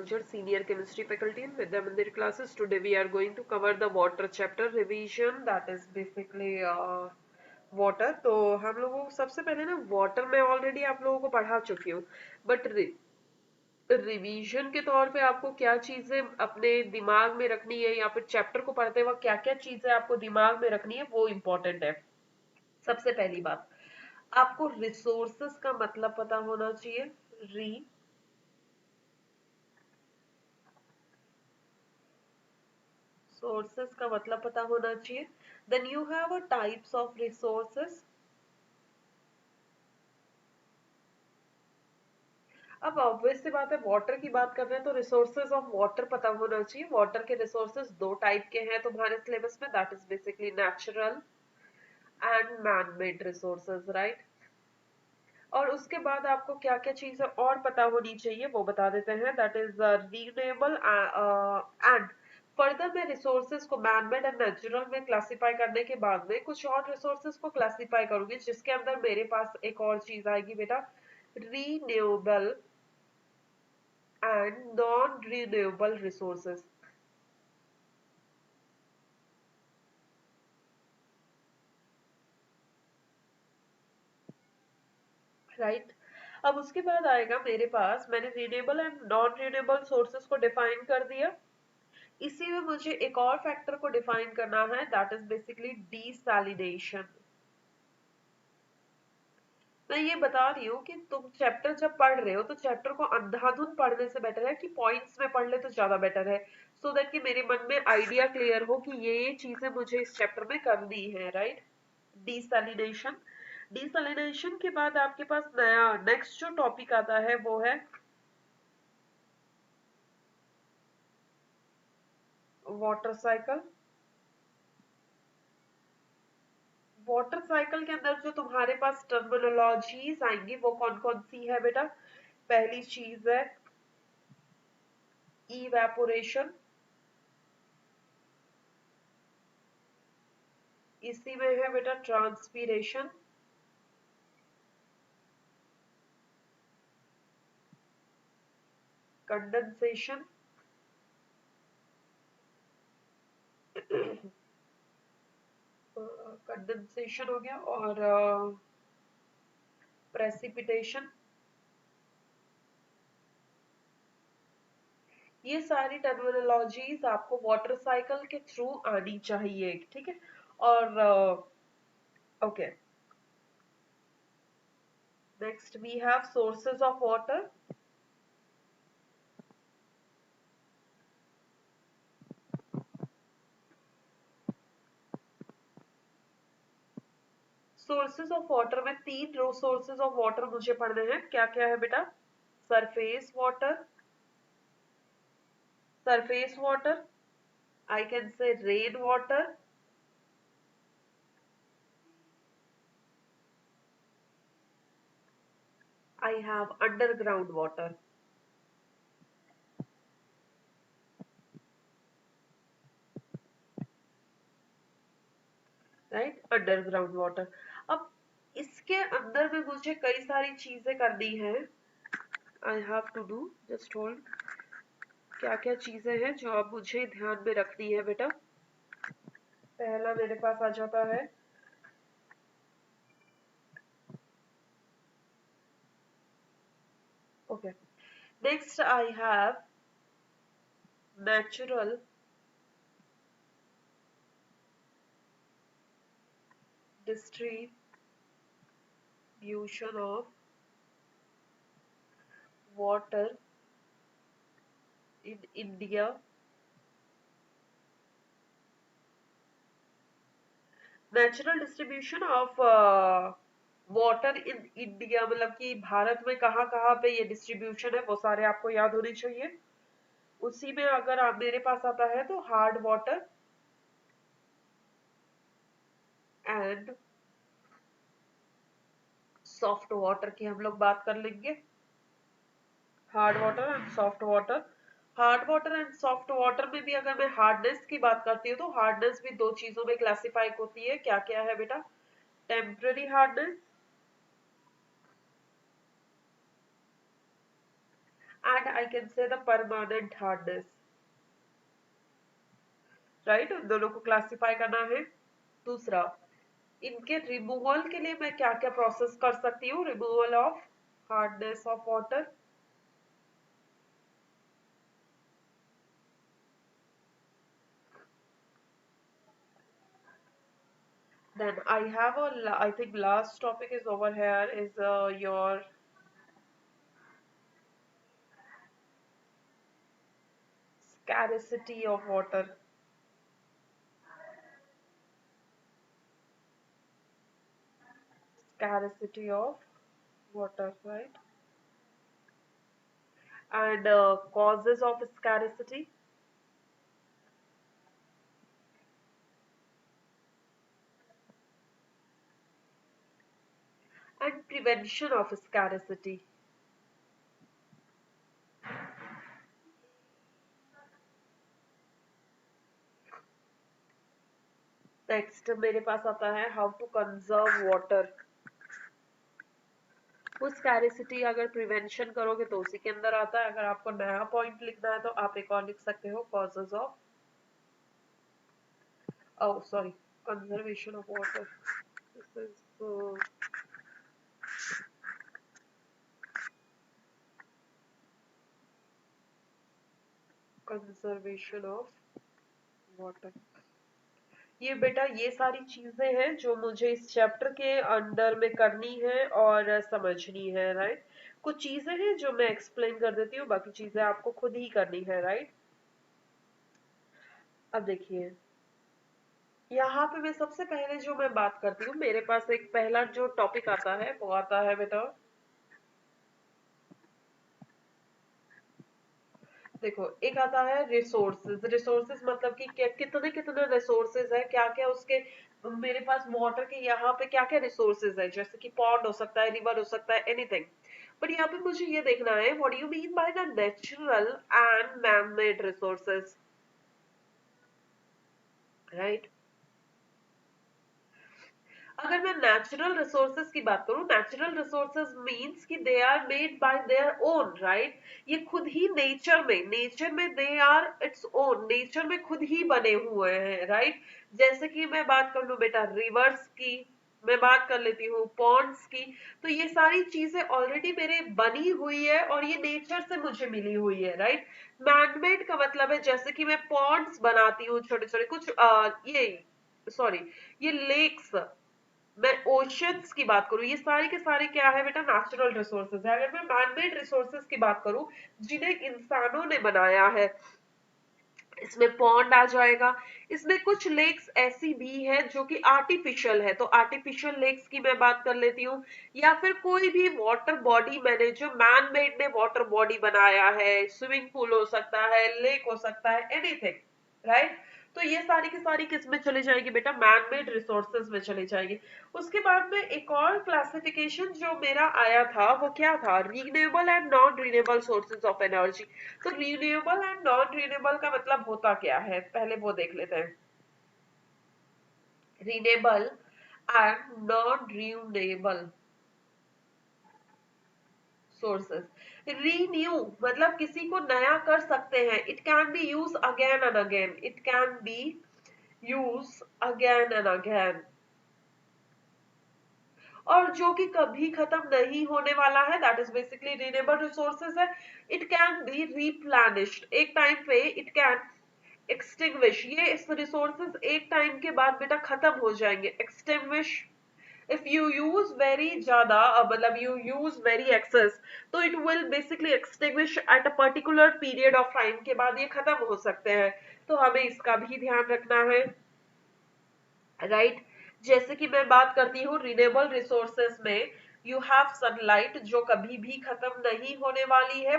Manjur, senior chemistry faculty in Vidya Mandir classes. Today we are going to cover the water chapter revision, that is basically water. तो हम लोगों को सबसे पहले ना water में ऑलरेडी आप लोगों को पढ़ा चुकी हूँ, बट रिवीजन के तौर पे आपको क्या चीजें अपने दिमाग में रखनी है या फिर चैप्टर को पढ़ते वक्त क्या क्या चीजें आपको दिमाग में रखनी है वो इम्पोर्टेंट है। सबसे पहली बात, आपको रिसोर्सेस का मतलब पता होना चाहिए। सोर्सेस का मतलब पता होना चाहिए। Then you have a types of resources. अब ऑब्वियस सी बात है, वाटर की बात कर रहे हैं तो रिसोर्सेज ऑफ वाटर पता होना चाहिए। वाटर के रिसोर्सेज दो टाइप के हैं तुम्हारे सिलेबस में, that is basically natural and man made resources, right. और उसके बाद आपको क्या क्या चीजें और पता होनी चाहिए वो बता देते हैं, दैट इज रीयूनेबल एंड फर्दर मैं रिसोर्सेज को मैन मेड एंड नेचुरल में क्लासिफाई करने के बाद में कुछ और रिसोर्सेज को क्लासिफाई करूंगी, जिसके अंदर मेरे पास एक और चीज आएगी बेटा, renewable and non renewable resources, right. अब उसके बाद आएगा मेरे पास, मैंने renewable and non renewable sources को डिफाइन कर दिया। इसी में मुझे एक और फैक्टर को डिफाइन करना है, दैट इज बेसिकली डीसैलिनेशन। मैं ये बता रही हूँ कि तुम चैप्टर जब पढ़ रहे हो तो चैप्टर को अंधाधुंध पढ़ने से बेटर है कि पॉइंट्स में पढ़ ले तो ज्यादा बेटर है, सो दैट कि मेरे मन में आइडिया क्लियर हो कि ये चीजें मुझे इस चैप्टर में करनी है, राइट। डीसैलिनेशन। डीसैलिनेशन के बाद आपके पास नया नेक्स्ट जो टॉपिक आता है वो है वाटर साइकिल। वाटर साइकिल के अंदर जो तुम्हारे पास टर्मिनोलॉजीज आएंगी वो कौन कौन सी है बेटा? पहली चीज है इवेपोरेशन, इसी में है बेटा ट्रांसपीरेशन, कंडेंसेशन, कंडेंसेशन हो गया, और प्रेसिपिटेशन। ये सारी टर्मिनोलॉजीज आपको वाटर साइकिल के थ्रू आनी चाहिए, ठीक है। और okay, next we have sources of water. Sources of water में तीन सोर्सेज ऑफ वाटर मुझे पढ़ने हैं, क्या क्या है बेटा? Surface water, surface water, I can say rain water, I have underground water, right, underground water। अब इसके अंदर में मुझे कई सारी चीजें करनी है, I have to do, just hold। क्या क्या चीजें हैं जो अब मुझे ध्यान में रखनी है बेटा? पहला मेरे पास आ जाता है okay, next I have natural distribution of water in India, natural distribution of water in India, मतलब कि भारत में कहाँ कहाँ पे ये डिस्ट्रीब्यूशन है वो सारे आपको याद होने चाहिए। उसी में अगर आप मेरे पास आता है तो hard water and soft water की हम लोग बात कर लेंगे। Hard water and soft water. Hard water and soft water में भी अगर मैं हार्डनेस की बात करती हूँ तो हार्डनेस भी दो चीजों में क्लासिफाई होती है, क्या क्या है बेटा? Temporary hardness and I can say the permanent hardness, right उन दोनों को क्लासिफाई करना है। दूसरा, इनके रिमूवल के लिए मैं क्या क्या प्रोसेस कर सकती हूँ, removal of hardness of water. Then I have I think last topic is over here is your scarcity of water. Scarcity of water, right? And causes of scarcity and prevention of scarcity. Next मेरे पास आता है how to conserve water. वो scarcity अगर prevention करोगे तो उसी के अंदर आता है। अगर आपको नया पॉइंट लिखना है तो आप एक और लिख सकते हो, causes of sorry conservation of water. This is conservation of water. ये बेटा ये सारी चीजें हैं जो मुझे इस चैप्टर के अंडर में करनी है और समझनी है, राइट। कुछ चीजें हैं जो मैं एक्सप्लेन कर देती हूँ, बाकी चीजें आपको खुद ही करनी है, राइट। अब देखिए यहाँ पे मैं सबसे पहले जो मैं बात करती हूँ, मेरे पास एक पहला जो टॉपिक आता है वो आता है बेटा, देखो एक आता है रिसोर्सेज। रिसोर्सेज मतलब कि कितने कितने रिसोर्सेज है, क्या क्या उसके मेरे पास वाटर के यहाँ पे क्या क्या रिसोर्सेज है, जैसे कि पॉन्ड हो सकता है, रिवर हो सकता है, एनीथिंग। बट यहाँ पे मुझे ये देखना है what do you mean by the natural and man made resources, right. अगर मैं नेचुरल रिसोर्सेज की बात करूं, नेचुरल रिसोर्सेज मींस कि they are made by their own, right. ये खुद ही नेचर में they are it's own, nature में खुद ही बने हुए हैं, राइट। जैसे कि मैं बात कर लूं बेटा रिवर्स की, मैं बात कर लेती हूँ पॉन्ड्स की, तो ये सारी चीजें ऑलरेडी मेरे बनी हुई है और ये नेचर से मुझे मिली हुई है, राइट। मैनमेड का मतलब है जैसे कि मैं पॉन्ड्स बनाती हूँ छोटे छोटे कुछ ये सॉरी ये लेक्स, मैं ओशंस की बात करूं, ये सारे के सारे क्या है बेटा, नेचुरल रिसोर्सेज है। अगर मैं मैनमेड रिसोर्सेज की बात करूं जिन्हें इंसानों ने बनाया है, इसमें पॉन्ड आ जाएगा। इसमें कुछ लेक्स ऐसी भी है जो कि आर्टिफिशियल है, तो आर्टिफिशियल लेक्स की मैं बात कर लेती हूँ। या फिर कोई भी वाटर बॉडी मैंने जो मैन मेड ने वाटर बॉडी बनाया है, स्विमिंग पूल हो सकता है, लेक हो सकता है, एनीथिंग, राइट। तो ये सारी की सारी किस में चली जाएगी बेटा, मैन मेड रिसोर्सेज में चली जाएगी। उसके बाद में एक और क्लासिफिकेशन जो मेरा आया था वो क्या था, renewable and non renewable sources of energy. तो रीन्यूएबल एंड नॉन रीन्यूएबल का मतलब होता क्या है, पहले वो देख लेते हैं। Renewable and non renewable sources. Renew मतलब किसी को नया कर सकते हैं, it can B use again and again, it can B use again and again, और जो कि कभी खत्म नहीं होने वाला है, that is basically renewable resources है। इट कैन बी रिप्लेनिश्ड, एक टाइम पे इट कैन एक्सटिंग्विश, ये इस रिसोर्सेज एक टाइम के बाद बेटा खत्म हो जाएंगे, extinguish. If you use very ज्यादा मतलब यू यूज वेरी एक्सेस, तो it will basically extinguish at a particular period of time के बाद ये खत्म हो सकते हैं। तो हमें इसका भी ध्यान रखना है, राइट। जैसे कि मैं बात करती हूँ रिन्यूएबल रिसोर्सेस में, यू हैव सनलाइट जो कभी भी खत्म नहीं होने वाली है,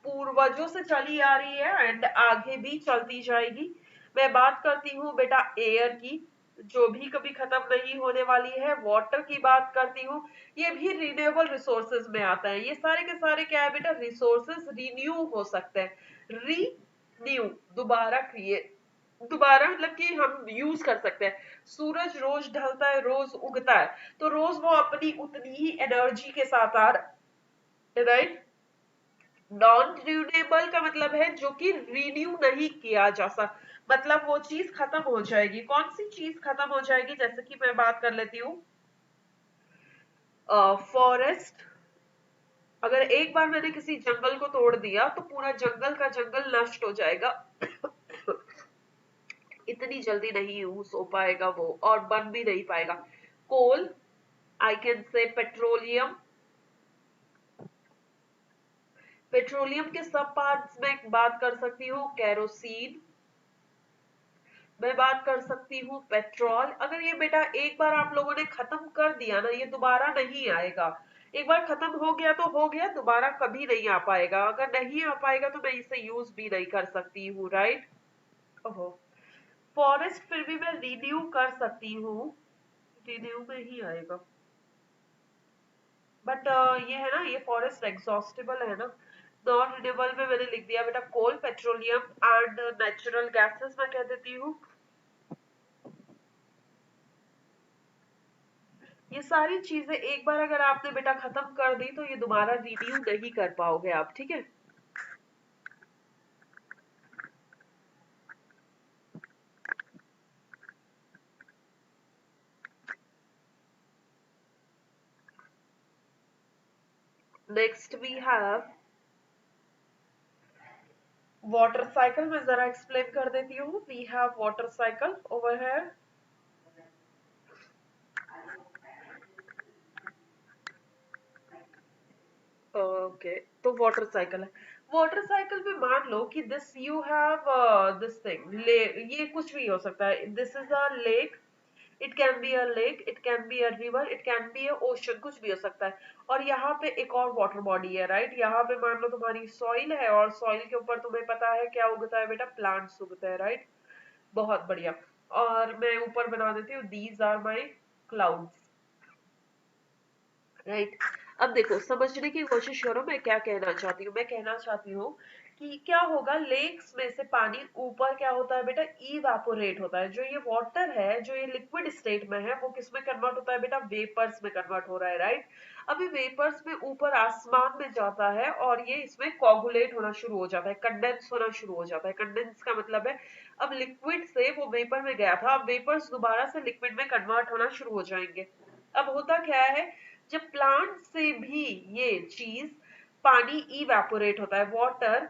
पूर्वजों से चली आ रही है एंड आगे भी चलती जाएगी। मैं बात करती हूँ बेटा एयर की, जो भी कभी खत्म नहीं होने वाली है। वाटर की बात करती हूँ, ये भी रिन्यूएबल रिसोर्सेज में आता है। ये सारे के सारे क्या है बेटा, रिसोर्सेज रिन्यू हो सकते हैं, रीन्यू दोबारा क्रिएट, दोबारा मतलब कि हम यूज कर सकते हैं। सूरज रोज ढलता है, रोज उगता है, तो रोज वो अपनी उतनी ही एनर्जी के साथ आ रहा है, राइट। नॉन रिन्यूएबल का मतलब है जो कि रिन्यू नहीं किया जा सकता, मतलब वो चीज खत्म हो जाएगी। कौन सी चीज खत्म हो जाएगी? जैसे कि मैं बात कर लेती हूँ, फॉरेस्ट। अगर एक बार मैंने किसी जंगल को तोड़ दिया तो पूरा जंगल का जंगल नष्ट हो जाएगा। इतनी जल्दी नहीं यूज हो पाएगा वो, और बन भी नहीं पाएगा। Coal, I can say petroleum. Petroleum के सब पार्ट्स में बात कर सकती हूँ, कैरोसिन। मैं बात कर सकती हूँ पेट्रोल। अगर ये बेटा एक बार आप लोगों ने खत्म कर दिया ना, ये दोबारा नहीं आएगा। एक बार खत्म हो गया तो हो गया, दोबारा कभी नहीं आ पाएगा। अगर नहीं आ पाएगा तो मैं इसे यूज भी नहीं कर सकती हूँ, राइट। ओहो। फॉरेस्ट फिर भी मैं रिन्यू कर सकती हूँ, रिन्यू में ही आएगा। बट ये है ना, ये फॉरेस्ट एग्जॉस्टेबल है ना। नॉन रिन्यूएबल में मैंने लिख दिया बेटा कोल, पेट्रोलियम एंड नेचुरल गैसेस मैं कह देती हूँ। ये सारी चीजें एक बार अगर आपने बेटा खत्म कर दी तो ये दोबारा रिन्यू नहीं कर पाओगे आप, ठीक है। Next we have water cycle. मैं जरा एक्सप्लेन कर देती हूँ। We have water cycle over here. Okay, तो वाटर साइकिल है। वाटर साइकिल में मान लो कि this you have this thing, ले, ये कुछ भी हो सकता है। This is a lake, it can be a lake, it can be a river, it can be a ocean, कुछ भी हो सकता है। और यहाँ पे एक और वाटर बॉडी है, राइट। यहाँ पे मान लो तुम्हारी सॉइल है, और सॉइल के ऊपर तुम्हें पता है क्या उगता है बेटा, प्लांट्स उगते हैं, राइट। बहुत बढ़िया। और मैं ऊपर बना देती हूँ, these are my clouds, right. अब देखो, समझने की कोशिश करो मैं क्या कहना चाहती हूँ। मैं कहना चाहती हूँ कि क्या होगा, लेक्स में से पानी ऊपर क्या होता है बेटा, इवापोरेट होता है। जो ये वाटर है, जो ये लिक्विड स्टेट में है, वो किस में कन्वर्ट होता है बेटा, वेपर्स में कन्वर्ट हो रहा है, राइट। अभी वेपर्स में ऊपर आसमान में जाता है, और ये इसमें कोगुलेट होना शुरू हो जाता है, कंडेंस होना शुरू हो जाता है। कंडेंस का मतलब है अब लिक्विड से वो वेपर में गया था, अब वेपर्स दोबारा से लिक्विड में कन्वर्ट होना शुरू हो जाएंगे। अब होता क्या है, जब प्लांट से भी ये चीज, पानी इवेपोरेट होता है, water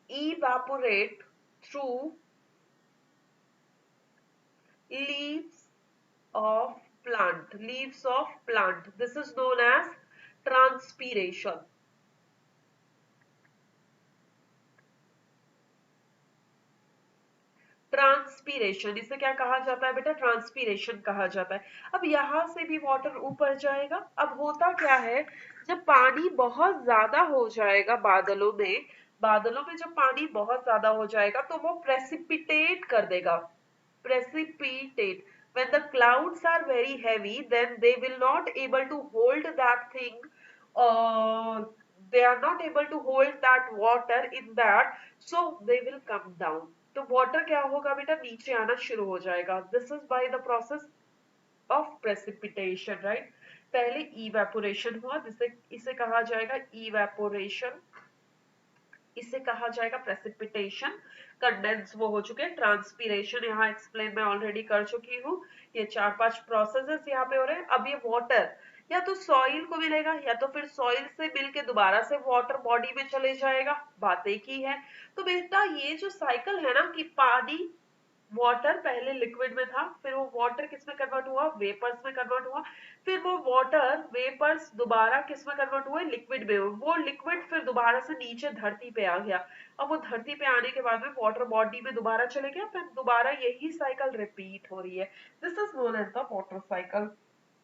evaporate through leaves of plant, leaves of plant, this is known as transpiration. Transpiration, इसे क्या कहा जाता है बेटा, ट्रांसपीरेशन कहा जाता है। अब यहां से भी वाटर ऊपर जाएगा। अब होता क्या है, जब पानी बहुत ज्यादा हो जाएगा बादलों में, बादलों में जब पानी बहुत ज्यादा हो जाएगा तो वो प्रेसिपिटेट कर देगा, precipitate। When the clouds are very heavy, then they will not able to hold that thing. Uh, they are not able to hold that water in that, so they will come down। तो water क्या होगा बेटा, नीचे आना शुरू हो जाएगा। This is by the process of precipitation, right। पहले evaporation हुआ, जिसे इसे कहा जाएगा evaporation, इसे कहा जाएगा प्रेसिपिटेशन। कंडेंस वो हो चुके हैं, ट्रांसपीरेशन यहाँ एक्सप्लेन मैं ऑलरेडी कर चुकी हूँ। ये 4-5 प्रोसेसेस यहाँ पे हो रहे हैं। अब ये वाटर या तो सॉइल को मिलेगा, या तो फिर सॉइल से मिलके दोबारा से वाटर बॉडी में चले जाएगा, बात एक ही है। तो बेटा ये जो साइकिल है ना, कि पानी, वाटर पहले लिक्विड में था, फिर वो वाटर किस में कन्वर्ट हुआ, वेपर्स में कन्वर्ट हुआ, फिर वो वाटर वेपर्स दोबारा किस में कन्वर्ट हुए, लिक्विड में। वो लिक्विड फिर दोबारा से नीचे धरती पे आ गया। अब वो धरती पे आने के बाद में वाटर बॉडी में दोबारा चले गया, फिर दोबारा यही साइकिल रिपीट हो रही है। This is known as the water cycle,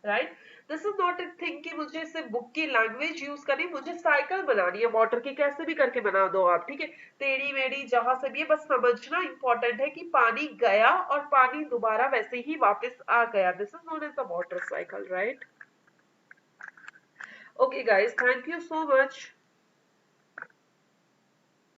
right. This is not a thing कि मुझे इसे बुक की लैंग्वेज यूज करनी, मुझे साइकिल बनानी है वाटर की, कैसे भी करके बना दो आप, ठीक है। टेढ़ी मेढ़ी जहां से भी है, बस समझना इंपॉर्टेंट है कि पानी गया और पानी दोबारा वैसे ही वापस आ गया। This is known as the water cycle, right. Okay guys, thank you so much.